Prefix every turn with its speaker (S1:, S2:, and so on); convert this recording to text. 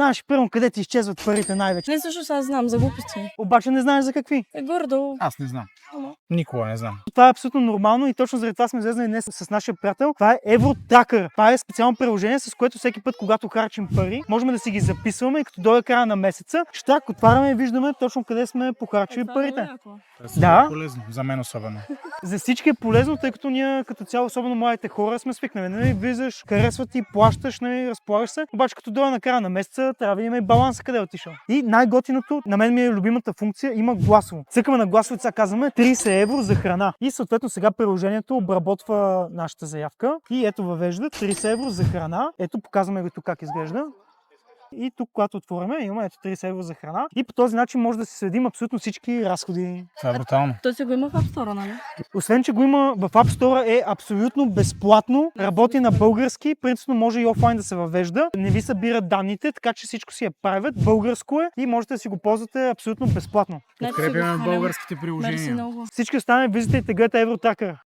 S1: Знаеш, първо, къде ти изчезват парите най-вече.
S2: Не, също аз знам за глупости.
S1: Обаче не знаеш за какви.
S2: Гордо.
S3: Аз не знам.
S2: Ама.
S3: Никога не знам.
S1: Това е абсолютно нормално и точно заради това сме излезнали днес с нашия приятел. Това е Евротракър. Това е специално приложение, с което всеки път, когато харчим пари, можем да си ги записваме и като дойде края на месеца, ще так отваряме и виждаме точно къде сме похарчили парите. Да.
S3: Полезно, за мен особено.
S1: За всички е полезно, тъй като ние като цяло, особено младите хора, сме свикнали. Нали, влизаш, харесва ти, плащаш, нали, разполагаш се. Обаче като дойде на края на месеца, трябва да видим и баланса къде е отишъл. И най-готиното, на мен ми е любимата функция, има гласово. Цъкаме на гласово, сега казваме 30 евро за храна. И съответно сега приложението обработва нашата заявка. И ето въвежда 30 евро за храна. Ето показваме го тук как изглежда. И тук, когато отвориме, имаме ето 30 евро за храна. И по този начин може да си следим абсолютно всички разходи.
S3: Това е брутално.
S2: Той си го има в App Store, нали?
S1: Освен, че го има в App Store, е абсолютно безплатно, работи на български, принципно може и офлайн да се въвежда, не ви събират данните, така че всичко си е private, българско е и можете да си го ползвате абсолютно безплатно.
S3: Подкрепяме българските
S2: Мерси
S3: приложения.
S2: много.
S1: Всички останали визитайте, гледайте Евротракър.